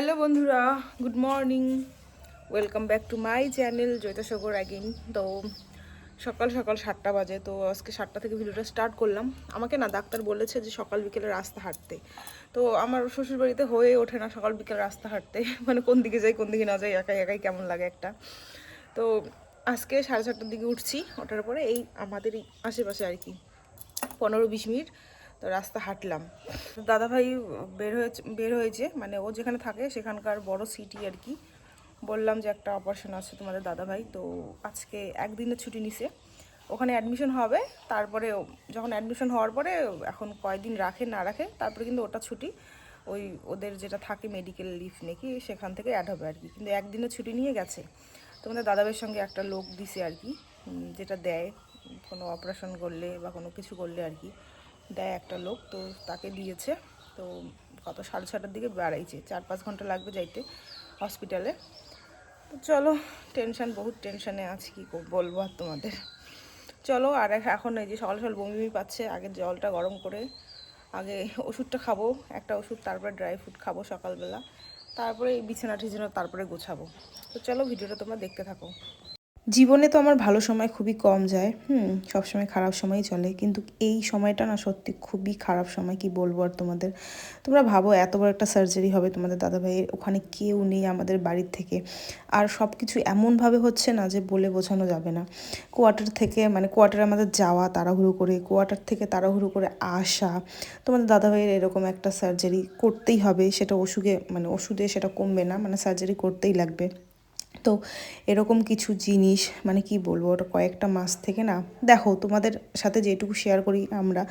Hello বন্ধুরা, good morning. Welcome back to my channel Joyita Sagar again. তো সকাল সকাল 7টা বাজে। তো আজকে 7টা থেকে ভিডিওটা স্টার্ট করলাম। আমাকে না ডাক্তার বলেছে যে সকাল বিকেলে রাস্তা হাঁটতে। তো আমার শ্বশুরবাড়িতে হয়ে ওঠে না সকাল বিকেলে রাস্তা হাঁটতে। মানে কোন দিকে যাই কোন দিকে না যাই একাই একাই কেমন লাগে একটা। তো আজকে 7:30টার দিকে উঠছি। ওঠার পরে এই আমাদের এই আশেপাশে আর কি 15-20 মিনিট তো রাস্তা হাঁটলাম। দাদাভাই বের হয়েছে, মানে ও যেখানে থাকে সেখানকার বড় সিটি আর কি। বললাম যে একটা অপারেশন আছে তোমাদের দাদাভাই, তো আজকে একদিনের ছুটি নিছে। ওখানে অ্যাডমিশন হবে, তারপরে যখন অ্যাডমিশন হওয়ার পরে এখন কয়েকদিন রাখে না রাখে তারপরে কিন্তু ওটা ছুটি, ওই ওদের যেটা থাকে মেডিকেল লিভ নাকি সেখান থেকে অ্যাড হবে আর কি। কিন্তু একদিনের ছুটি নিয়ে গেছে। তোমাদের দাদাভাইয়ের সঙ্গে একটা লোক দিছে আর কি, যেটা দেয় কোনো অপারেশন করলে বা কোনো কিছু করলে আর কি, দেয় একটা লোক। তো তাকে দিয়েছে। তো কত 6:30টার দিকে বেড়াইছে, 4-5 ঘন্টা লাগবে যাইতে হসপিটালে। তো চলো, টেনশন, বহুত টেনশানে আছি, কী বলবো আর তোমাদের। চলো, আর এখন এই যে সকাল সকাল বমি বমি পাচ্ছে, আগে জলটা গরম করে আগে ওষুধটা খাবো, একটা ওষুধ, তারপরে ড্রাই ফ্রুট খাবো সকালবেলা, তারপরে এই বিছানা টিছানা তারপরে গোছাবো। তো চলো ভিডিওটা তোমরা দেখতে থাকো। জীবনে তো আমার ভালো সময় খুবই কম যায়, সবসময় খারাপ সময়ই চলে, কিন্তু এই সময়টা না সত্যি খুবই খারাপ সময়, কি বলবো আর তোমাদের। তোমরা ভাবো এত বড় একটা সার্জারি হবে তোমাদের দাদাভাইয়ের, ওখানে কেউ নেই আমাদের বাড়ির থেকে, আর সব কিছু এমনভাবে হচ্ছে না যে বলে বোঝানো যাবে না। কোয়ার্টার থেকে, মানে কোয়ার্টারে আমাদের যাওয়া তাড়াহুড়ো করে, কোয়ার্টার থেকে তাড়াহুড়ো করে আসা, তোমাদের দাদাভাইয়ের এরকম একটা সার্জারি করতেই হবে, সেটা ওষুধে সেটা কমবে না, মানে সার্জারি করতেই লাগবে। তো এরকম কিছু জিনিস, মানে কি বলবো, ওটা কয়েকটা মাস থেকে না, দেখো তোমাদের সাথে যেটুকু শেয়ার করি আমরা,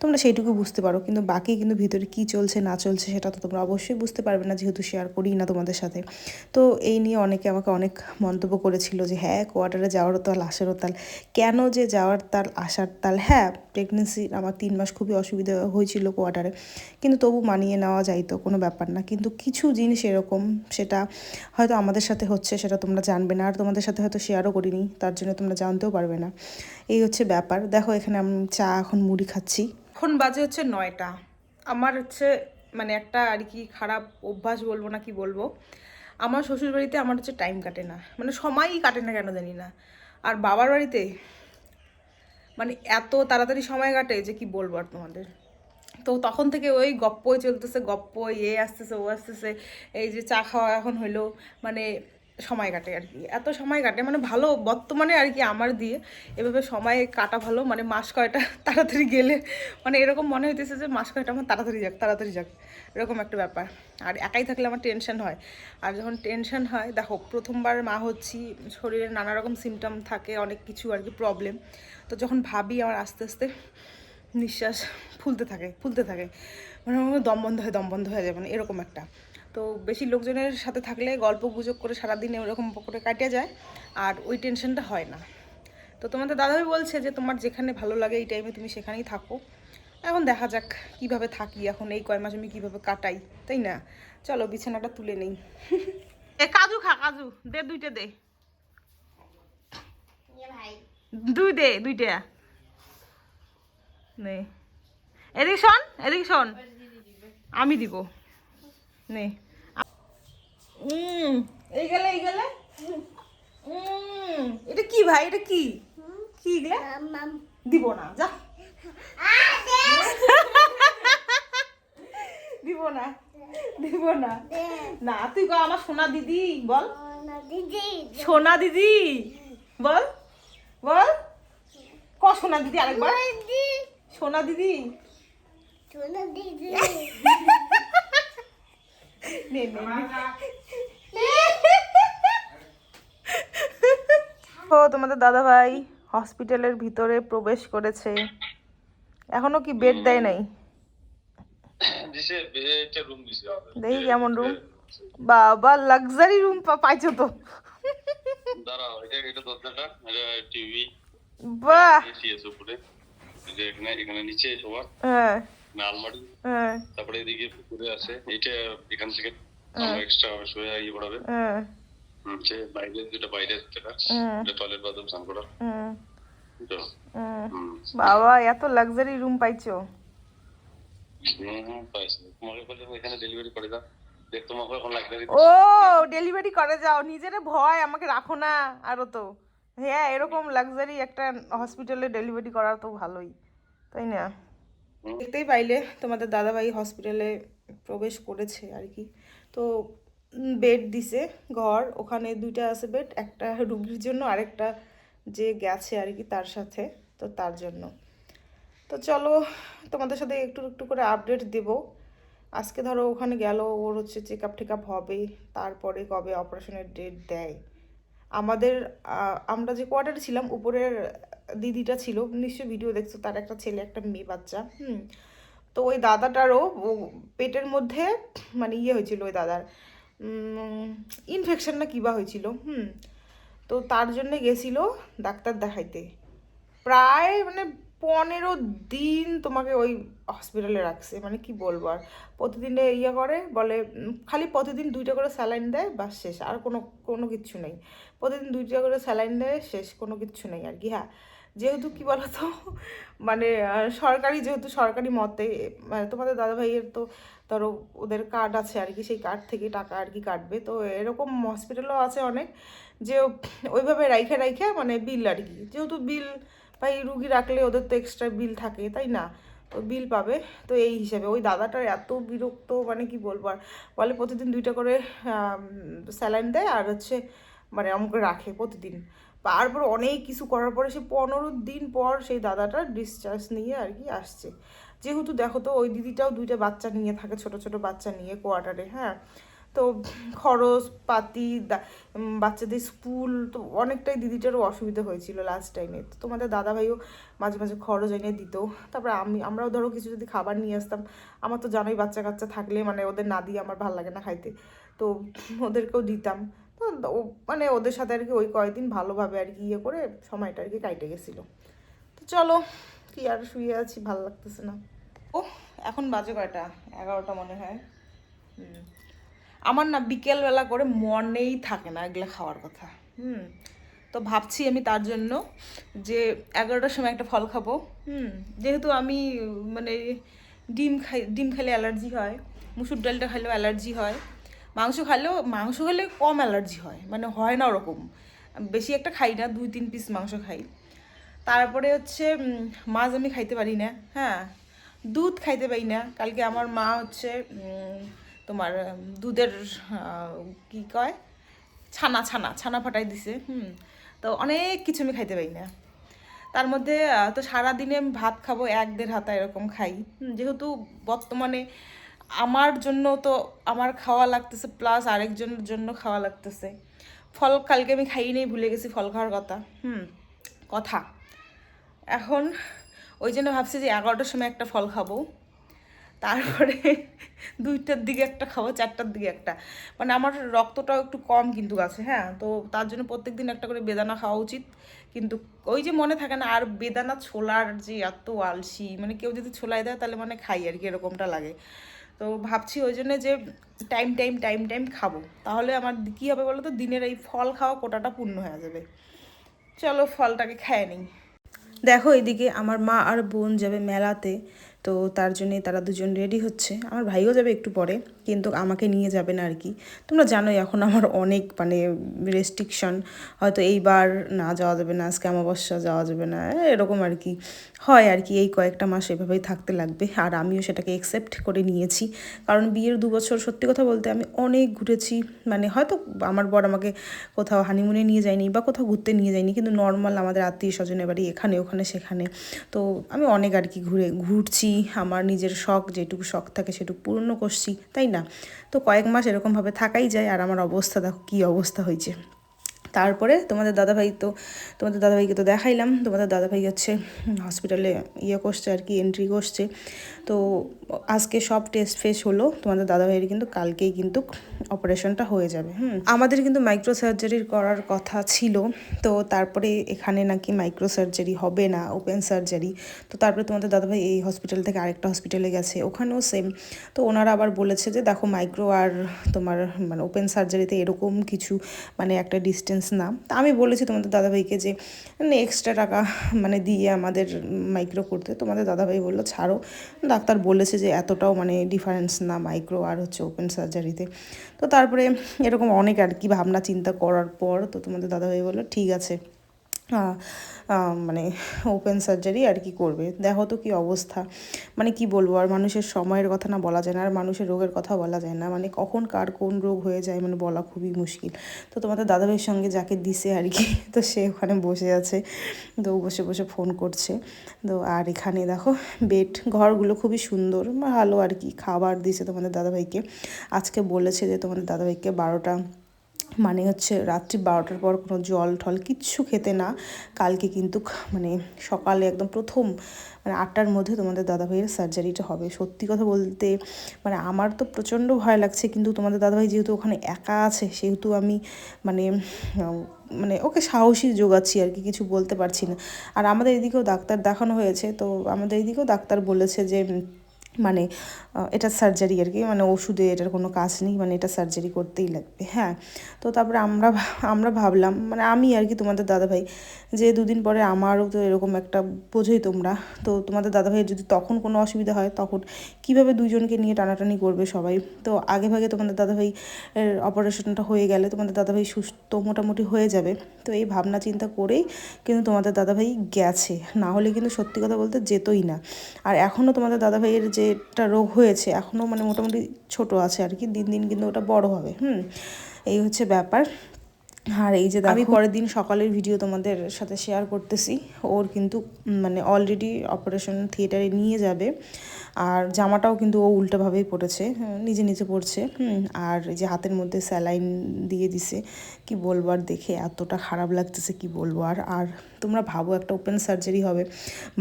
তোমরা সেইটুকু বুঝতে পারো, কিন্তু বাকি কিন্তু ভিতরে কি চলছে না চলছে সেটা তো তোমরা অবশ্যই বুঝতে পারবে না, যেহেতু শেয়ার করি না তোমাদের সাথে। তো এই নিয়ে অনেকে আমাকে অনেক মন্তব্য করেছিল যে হ্যাঁ, কোয়ার্টারে যাওয়ারও তাল আসারও তাল, কেন যে যাওয়ার তাল আসার তাল। হ্যাঁ, প্রেগনেন্সি আমার 3 মাস খুবই অসুবিধা হয়েছিল কোয়ার্টারে, কিন্তু তবু মানিয়ে নেওয়া যাইতো, কোনো ব্যাপার না। কিন্তু কিছু জিনিস এরকম, সেটা হয়তো আমাদের সাথে হচ্ছে, সেটা তোমরা জানবে না, আর তোমাদের সাথে হয়তো শেয়ারও করিনি, তার জন্য তোমরা জানতেও পারবে না। এই হচ্ছে ব্যাপার। দেখো এখানে আমি চা, এখন মুড়ি খাচ্ছি। এখন বাজে হচ্ছে 9টা। আমার হচ্ছে মানে একটা আর কি খারাপ অভ্যাস বলবো না কি বলবো, আমার শ্বশুরবাড়িতে আমার হচ্ছে টাইম কাটে না, মানে সময়ই কাটে না কেন জানি না। আর বাবার বাড়িতে মানে এত তাড়াতাড়ি সময় কাটে যে কি বলবো আর তোমাদের। তো তখন থেকে ওই গপ্পই চলতেছে, গপ্প, এ আসতেছে ও আসতেছে, এই যে চা খাওয়া এখন হইলো, মানে সময় কাটে আর কি, এত সময় কাটে, মানে ভালো বর্তমানে আর কি আমার দিয়ে এভাবে সময় কাটা ভালো, মানে মাস কয়টা তাড়াতাড়ি গেলে, মানে এরকম মনে হইতেছে যে মাস কয়টা আমার তাড়াতাড়ি যাক তাড়াতাড়ি যাক, এরকম একটা ব্যাপার। আর একাই থাকলে আমার টেনশন হয়, আর যখন টেনশন হয়, দেখো প্রথমবার মা হচ্ছি, শরীরে নানা রকম সিমটম থাকে, অনেক কিছু আর কি প্রবলেম। তো যখন ভাবি আমার আস্তে আস্তে নিঃশ্বাস ফুলতে থাকে, মানে আমার দম বন্ধ হয়ে যায়, মানে এরকম একটা। তো বেশি লোকজনের সাথে থাকলে গল্প গুজব করে সারাদিন এরকম করে কাটিয়ে যায়, আর ওই টেনশনটা হয় না। তো তোমাদের দাদাভাই বলছে যে তোমার যেখানে ভালো লাগে এই টাইমে তুমি সেখানেই থাকো। এখন দেখা যাক কিভাবে থাকি, এখন এই কয় মাস আমি কীভাবে কাটাই, তাই না? চলো বিছানাটা তুলে নেই। এ কাজু খা, কাজু দে, দুইটা দে, দুইটা নে। এদিকে শোন, আমি দিব, নে। এই গেলে এটা কি ভাই, এটা কি কি এগুলা? দিব না, যা। দিব না, দিব না, না তুই কো আমার সোনা দিদি, বল সোনা দিদি, বল বল, ক সোনা দিদি আরেকবার, সোনা দিদি, নে নে ও তোমাদের দাদা ভাই হসপিটালের ভিতরে প্রবেশ করেছে, এখনো কি বেড দেয় নাই, দেখি কেমন রুম। বাবা লাক্সারি রুম পাইছো তো, দাঁড়াও, এটা দরজাটা, এটা টিভি, বাহ, এসি আছে উপরে, যে এখানে নিচে তোমার হ্যাঁ আলমারি, হ্যাঁ তারপরে এদিকে পুকুরে আছে, এইটা এখান থেকে আমরা এক্সট্রা শুয়ে ইয়ে পড়াবে, হ্যাঁ যে বাইরে যেটা বাইরে যেটা টয়লেট বাথরুম স্নান করার তো। বাবা এত লাক্সারি রুম পাইছো। পাইছি, তোমাকে বললাম এখানে ডেলিভারি করে দাও। দেখ তোমাকে এখন লাক্সারি ও ডেলিভারি করে যাও, নিজের ভয়, আমাকে রাখো না আরো তো। হ্যাঁ এরকম লাক্সারি একটা হসপিটালে ডেলিভারি করা তো ভালোই, তাই না? দেখতেই পাইলে তোমাদের দাদাভাই হসপিটালে প্রবেশ করেছে আর কি। তো বেড দিছে, ঘর ওখানে 2টা আছে বেড, একটা রুগীর জন্য আরেকটা যে গেছে আর কি তার সাথে, তো তার জন্য। তো চলো তোমাদের সাথে একটু একটু করে আপডেট দেব। আজকে ধরো ওখানে গেল, ওর হচ্ছে চেক আপ টেক আপ হবে, তারপরে কবে অপারেশনের ডেট দেয়। আমাদের আমরা যে কোয়ার্টারে ছিলাম, উপরের দিদিটা ছিল, নিশ্চয়ই ভিডিও দেখছো, তার একটা ছেলে একটা মেয়ে বাচ্চা। তো ওই দাদাটারও পেটের মধ্যে মানে ইয়ে হয়েছিল, ওই দাদার ইনফেকশন না কিবা হয়েছিল। তো তার জন্য গেছিল ডাক্তার দেখাইতে। প্রায় মানে 15 দিন তোমাকে ওই হসপিটালে রাখছে, মানে কি বলবো আর। প্রতিদিনে ইয়ে করে বলে, খালি প্রতিদিন 2টা করে স্যালাইন দেয়, বাস শেষ, আর কোনো কোনো কিচ্ছু নেই। প্রতিদিন 2টা করে স্যালাইন দেয়, শেষ, কোনো কিচ্ছু নেই আর কি। হ্যাঁ যেহেতু কি বলতো মানে সরকারি, যেহেতু সরকারি মতে মানে তোমাদের দাদাভাইয়ের তো ধরো ওদের কার্ড আছে আর কি, সেই কার্ড থেকে টাকা আর কি কাটবে। তো এরকম হসপিটালও আছে অনেক, যে ওইভাবে রাইখে রাইখে মানে বিল আর কি, যেহেতু বিল ভাই রুগী রাখলে ওদের তো এক্সট্রা বিল থাকে, তাই না? তো বিল পাবে। তো এই হিসাবে ওই দাদাটার এত বিরক্ত, মানে কি বলবো আর। বলে প্রতিদিন 2টা করে স্যালাইন দেয়, আর হচ্ছে মানে আমাকে রাখে প্রতিদিন। তারপর অনেক কিছু করার পরে সে 15 দিন পর সেই দাদাটা ডিসচার্জ নিয়ে আর কি আসছে। যেহেতু দেখো তো ওই দিদিটাও 2টা বাচ্চা নিয়ে থাকে, ছোট ছোট বাচ্চা নিয়ে কোয়ার্টারে। হ্যাঁ তো খরচ পাতি, বাচ্চাদের স্কুল, তো অনেকটাই দিদিটারও অসুবিধা হয়েছিল লাস্ট টাইমে। তো তোমাদের দাদাভাইও মাঝে মাঝে খরচ এনে দিত। তারপরে আমরাও ধরো কিছু যদি খাবার নিয়ে আসতাম, আমার তো জানোই বাচ্চা কাচ্চা থাকলে মানে ওদের না দিয়ে আমার ভালো লাগে না খাইতে, তো ওদেরকেও দিতাম। তো মানে ওদের সাথে আর কি ওই কয়েকদিন ভালোভাবে আর কি ইয়ে করে সময়টা আর কি কাটে গেছিলো। তো চলো কি আর, শুয়ে আছি, ভালো লাগতেছে না। ও এখন বাজে কয়টা, 11টা মনে হয়। আমার না বিকেলবেলা করে মনেই থাকে না এগুলো খাওয়ার কথা। তো ভাবছি আমি তার জন্য যে 11টার সময় একটা ফল খাবো। যেহেতু আমি মানে ডিম খেলে অ্যালার্জি হয়, মুসুর ডালটা খেলেও অ্যালার্জি হয়, মাংস খেলে কম অ্যালার্জি হয়, মানে হয় না ওরকম। বেশি একটা খাই না, 2-3 পিস মাংস খাই। তারপরে হচ্ছে মাছ আমি খাইতে পারি না। হ্যাঁ দুধ খাইতে পারি না। কালকে আমার মা হচ্ছে তোমার দুধের কি কয়, ছানা ছানা ছানা ফাটাই দিছে। তো অনেক কিছু আমি খাইতে পারি না। তার মধ্যে তো সারাদিনে আমি ভাত খাবো 1-1.5 হাতা এরকম খাই। যেহেতু বর্তমানে আমার জন্য তো আমার খাওয়া লাগতেছে, প্লাস আরেকজনের জন্য খাওয়া লাগতেছে। ফল কালকে আমি খাই নেই, ভুলে গেছি ফল খাওয়ার কথা। কথা এখন ওই জন্য ভাবছি যে 11টার সময় একটা ফল খাবো, তারপরে 2টার দিকে একটা খাবো, 4টার দিকে একটা। মানে আমার রক্তটাও একটু কম কিন্তু আছে। হ্যাঁ তো তার জন্য প্রত্যেকদিন একটা করে বেদানা খাওয়া উচিত। কিন্তু ওই যে মনে থাকে না, আর বেদানা ছোলার যে এত আলসি, মানে কেউ যদি ছোলাই দেয় তাহলে মানে খাই আর কি, এরকমটা লাগে। তো ভাবছি ওই জন্য যে টাইম খাবো, তাহলে আমার কী হবে বলো তো, দিনের এই ফল খাওয়া কোটাটা পূর্ণ হয়ে যাবে। চলো ফলটাকে খেয়ে নিই। দেখো এদিকে আমার মা আর বোন যাবে মেলাতে, তো তার জন্যে তারা দুজন রেডি হচ্ছে। আমার ভাইও যাবে একটু পরে, কিন্তু আমাকে নিয়ে যাবে না আর কি। তোমরা জানোই এখন আমার অনেক মানে রেস্ট্রিকশন, হয়তো এইবার না যাওয়া যাবে না, আজকে অমাবস্যা যাওয়া যাবে না, এরকম আর কি হয় আর কি। এই কয়েকটা মাস এভাবেই থাকতে লাগবে, আর আমিও সেটাকে অ্যাকসেপ্ট করে নিয়েছি। কারণ বিয়ের 2 বছর সত্যি কথা বলতে আমি অনেক ঘুরেছি। মানে হয়তো আমার বর আমাকে কোথাও হানিমুনে নিয়ে যায়নি বা কোথাও ঘুরতে নিয়ে যায়নি, কিন্তু নর্মাল আমাদের আত্মীয় স্বজনের বাড়ি এখানে ওখানে সেখানে, তো আমি অনেক আর কি ঘুরছি। আমার নিজের শখ, যেটুকু শখ থাকে সেটুকু পূর্ণ করছি, তাই না? তো কয়েক মাস এরকমভাবে থাকাই যায়, আর আমার অবস্থা দেখো কী অবস্থা হয়েছে। তারপরে তোমাদের দাদাভাইকে তো দেখাইলাম। তোমাদের দাদাভাই হচ্ছে হসপিটালে ইয়ে করছে আর কি, এন্ট্রি করছে। তো আজকে সব টেস্ট ফেস হলো। তোমাদের দাদাভাইয়ের কিন্তু কালকেই কিন্তু অপারেশনটা হয়ে যাবে। আমাদের কিন্তু মাইক্রো সার্জারির করার কথা ছিল, তো তারপরে এখানে নাকি মাইক্রো সার্জারি হবে না, ওপেন সার্জারি। তো তারপরে তোমাদের দাদাভাই এই হসপিটাল থেকে আরেকটা হসপিটালে গেছে, ওখানেও সেম। তো ওনারা আবার বলেছে যে দেখো মাইক্রো আর তোমার মানে ওপেন সার্জারিতে এরকম কিছু মানে একটা ডিস্টেন্স ডিফারেন্স না। তা আমি বলেছি তোমাদের দাদাভাইকে যে এক্সট্রা টাকা মানে দিয়ে আমাদের মাইক্রো করতে, তোমাদের দাদাভাই বললো ছাড়ো, ডাক্তার বলেছে যে এতটাও মানে ডিফারেন্স না মাইক্রো আর হচ্ছে ওপেন সার্জারিতে। তো তারপরে এরকম অনেক আর কি ভাবনা চিন্তা করার পর তো তোমাদের দাদাভাই বললো ঠিক আছে, মানে ওপেন সার্জারি আর কি করবে। দেখো তো কী অবস্থা, মানে কি বলবো, আর মানুষের সময়ের কথা না বলা যায় না, আর মানুষের রোগের কথা বলা যায় না, মানে কখন কার কোন রোগ হয়ে যায় মানে বলা খুবই মুশকিল। তো তোমাদের দাদাভাইয়ের সঙ্গে যাকে দিছে আর কি, তো সে ওখানে বসে আছে, তো বসে বসে ফোন করছে। তো আর এখানে দেখো বেড ঘরগুলো খুবই সুন্দর ভালো আর কি। খাবার দিছে তোমাদের দাদাভাইকে, আজকে বলেছে যে তোমাদের দাদাভাইকে 12টা মানে হচ্ছে রাত্রি 12টার পর কোনো জল টল কিচ্ছু খেতে না। কালকে কিন্তু মানে সকালে একদম প্রথম মানে 8টার মধ্যে তোমাদের দাদাভাইয়ের সার্জারিটা হবে। সত্যি কথা বলতে মানে আমার তো প্রচণ্ড ভয় লাগছে, কিন্তু তোমাদের দাদাভাই যেহেতু ওখানে একা আছে সেহেতু আমি মানে মানে ওকে সাহসী জোগাচ্ছি আর কি, কিছু বলতে পারছি না। আর আমাদের এদিকেও ডাক্তার দেখানো হয়েছে, তো আমাদের এদিকেও ডাক্তার বলেছে যে মানে এটা সার্জারি আর কি, মানে ওষুধে এটার কোনো কাজ নেই, মানে এটা সার্জারি করতেই লাগবে। হ্যাঁ, তো তারপরে আমরা ভাবলাম মানে আমি আর কি তোমাদের দাদাভাই যে 2 দিন পরে আমারও তো এরকম একটা বোঝোই তোমরা, তো তোমাদের দাদাভাইয়ের যদি তখন কোনো অসুবিধা হয় তখন কীভাবে দুজনকে নিয়ে টানাটানি করবে সবাই। তো আগে ভাগে তোমাদের দাদাভাই এর অপারেশনটা হয়ে গেলে তোমাদের দাদাভাই সুস্থ মোটামুটি হয়ে যাবে। তো এই ভাবনা চিন্তা করেই কিন্তু তোমাদের দাদাভাই গেছে, না হলে কিন্তু সত্যি কথা বলতে যেতই না। আর এখনও তোমাদের দাদাভাইয়ের যেটা রোগ হয়েছে এখনও মানে মোটামুটি ছোট আছে আর কি, দিন দিন কিন্তু ওটা বড় হবে। এই হচ্ছে ব্যাপার। আর এই যে আমি পরের দিন সকালের ভিডিও তোমাদের সাথে শেয়ার করতেছি, ওর কিন্তু মানে অলরেডি অপারেশন থিয়েটারে নিয়ে যাবে, আর জামাটাও কিন্তু ও উল্টোভাবেই পড়েছে, নিজে নিজে পড়ছে। আর এই যে হাতের মধ্যে স্যালাইন দিয়ে দিছে, কি বলবো আর, দেখে এতটা খারাপ লাগতেছে কি বলবো। আর তোমরা ভাবো একটা ওপেন সার্জারি হবে,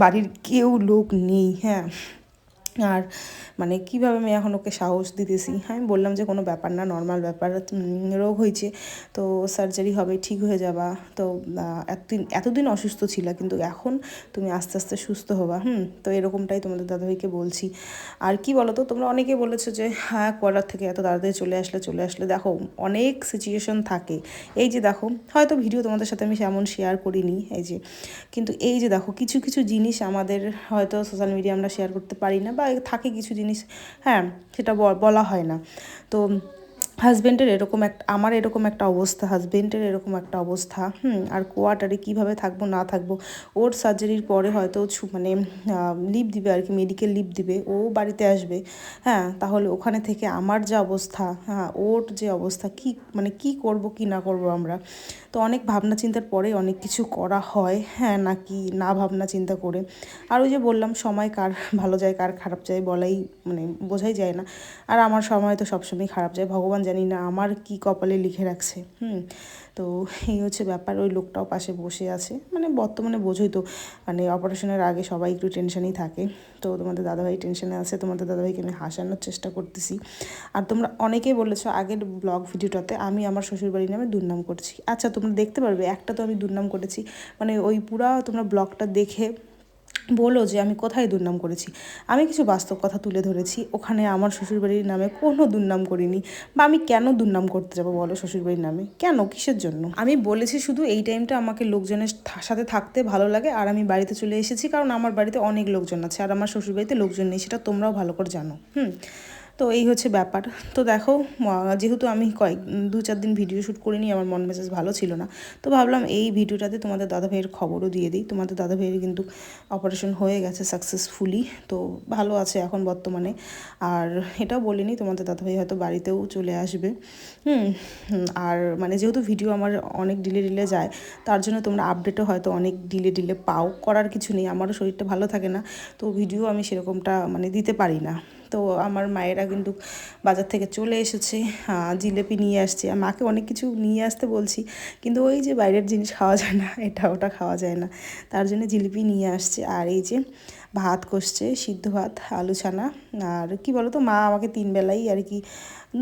বাড়ির কেউ লোক নেই, হ্যাঁ, আর মানে কীভাবে আমি এখন ওকে সাহস দিতেছি। আমি বললাম যে কোনো ব্যাপার না, নর্মাল ব্যাপার, রোগ হয়েছে তো সার্জারি হবে, ঠিক হয়ে যাবা। তো এতদিন অসুস্থ ছিলা, কিন্তু এখন তুমি আস্তে আস্তে সুস্থ হবা। তো এরকমটাই তোমাদের দাদাভাইকে বলছি। আর কি বলো তো, তোমরা অনেকে বলেছো যে হ্যাঁ করার থেকে এত তাড়াতাড়ি চলে আসলে দেখো অনেক সিচুয়েশন থাকে। এই যে দেখো হয়তো ভিডিও তোমাদের সাথে আমি সেমন শেয়ার করিনি, এই যে কিন্তু এই যে দেখো কিছু কিছু জিনিস আমাদের হয়তো সোশ্যাল মিডিয়া আমরা শেয়ার করতে পারি না, বা থাকে কিছু জিনিস, হ্যাঁ, সেটা বলা হয় না। তো হাজব্যান্ডের এরকম আমার এরকম একটা অবস্থা, হাজব্যান্ডের এরকম একটা অবস্থা, আর কোয়ার্টারে কীভাবে থাকবো না থাকবো। ওর সার্জারির পরে হয়তো মানে লিভ দিবে আর কি, মেডিকেল লিভ দিবে, ও বাড়িতে আসবে। হ্যাঁ, তাহলে ওখানে থেকে আমার যা অবস্থা, হ্যাঁ, ওর যে অবস্থা, কি মানে কি করব কি না করব আমরা। তো অনেক ভাবনা চিন্তার পরে অনেক কিছু করা হয়, হ্যাঁ, নাকি না ভাবনা চিন্তা করে। আর ওই যে বললাম সময় কার ভালো যায় কার খারাপ যায় বলাই মানে বোঝাই যায় না। আর আমার সময় তো সবসময় খারাপ যায়, ভগবান জানি না আমার কি কপালে লিখে রাখছে। তো এই হচ্ছে ব্যাপার। ওই লোকটাও পাশে বসে আছে, মানে বর্তমানে বোঝোই তো মানে অপারেশনের আগে সবাই একটু টেনশনেই থাকে। তো তোমাদের দাদাভাই টেনশনে আছে, তোমাদের দাদাভাইকে আমি হাসানোর চেষ্টা করতেছি। আর তোমরা অনেকেই বলেছো আগের ব্লগ ভিডিওটাতে আমি আমার শ্বশুরবাড়ির নামে দুর্নাম করছি। আচ্ছা, তোমরা দেখতে পারবে একটা তো আমি দুর্নাম করেছি, মানে ওই পুরা তোমরা ব্লগটা দেখে বলো যে আমি কোথায় দুর্নাম করেছি। আমি কিছু বাস্তব কথা তুলে ধরেছি, ওখানে আমার শ্বশুরবাড়ির নামে কোনো দুর্নাম করিনি। বা আমি কেন দুর্নাম করতে যাবো বলো শ্বশুরবাড়ির নামে, কেন, কিসের জন্য? আমি বলেছি শুধু এই টাইমটা আমাকে লোকজনের সাথে থাকতে ভালো লাগে, আর আমি বাড়িতে চলে এসেছি কারণ আমার বাড়িতে অনেক লোকজন আছে, আর আমার শ্বশুরবাড়িতে লোকজন নেই, সেটা তোমরাও ভালো করে জানো। তো এই হচ্ছে ব্যাপার। তো দেখো যেহেতু আমি 2-4 দিন ভিডিও শ্যুট করিনি, আমার মন মেজাজ ভালো ছিল না, তো ভাবলাম এই ভিডিওটাতে তোমাদের দাদাভাইয়ের খবরও দিয়ে দিই। তোমাদের দাদাভাইয়ের কিন্তু অপারেশন হয়ে গেছে সাকসেসফুলি, তো ভালো আছে এখন বর্তমানে। আর এটাও বলিনি তোমাদের দাদাভাই হয়তো বাড়িতেও চলে আসবে। আর মানে যেহেতু ভিডিও আমার অনেক ডিলে যায়, তার জন্য তোমরা আপডেটও হয়তো অনেক ডিলে পাও, করার কিছু নেই, আমারও শরীরটা ভালো থাকে না, তো ভিডিও আমি সেরকমটা মানে দিতে পারি না। তো আমার মায়েরা কিন্তু বাজার থেকে চলে এসেছে, জিলেপি নিয়ে আসছে, মাকে অনেক কিছু নিয়ে আসতে বলছি, কিন্তু ওই যে বাইরের জিনিস খাওয়া যায় না, এটা ওটা খাওয়া যায় না, তার জন্য জিলিপি নিয়ে আসছে। আর এই যে ভাত কষছে, সিদ্ধ ভাত, আলু ছানা। আর কি বলো তো, মা আমাকে 3 বেলাই আর কি,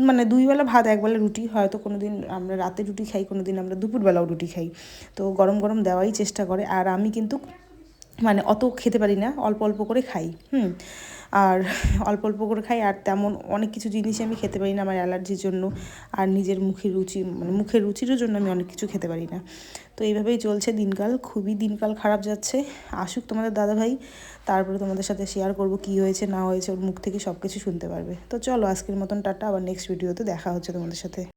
মানে 2 বেলা ভাত 1 বেলা রুটি, হয়তো কোনো দিন আমরা রাতে রুটি খাই, কোনো দিন আমরা দুপুরবেলাও রুটি খাই, তো গরম গরম দেওয়াই চেষ্টা করে। আর আমি কিন্তু মানে অত খেতে পারি না, অল্প অল্প করে খাই। আর অল্প অল্প করে খাই, আর তেমন অনেক কিছু জিনিসই আমি খেতে পারি না আমার অ্যালার্জির জন্য, আর নিজের মুখের রুচি মানে মুখের রুচিরও জন্য আমি অনেক কিছু খেতে পারি না। তো এইভাবেই চলছে দিনকাল, খুবই দিনকাল খারাপ যাচ্ছে। আসুক তোমাদের দাদাভাই, তারপরে তোমাদের সাথে শেয়ার করব কী হয়েছে না হয়েছে, ওর মুখ থেকে সব কিছু শুনতে পারবে। তো চলো আজকের মতন টাটা, আবার নেক্সট ভিডিওতে দেখা হচ্ছে তোমাদের সাথে।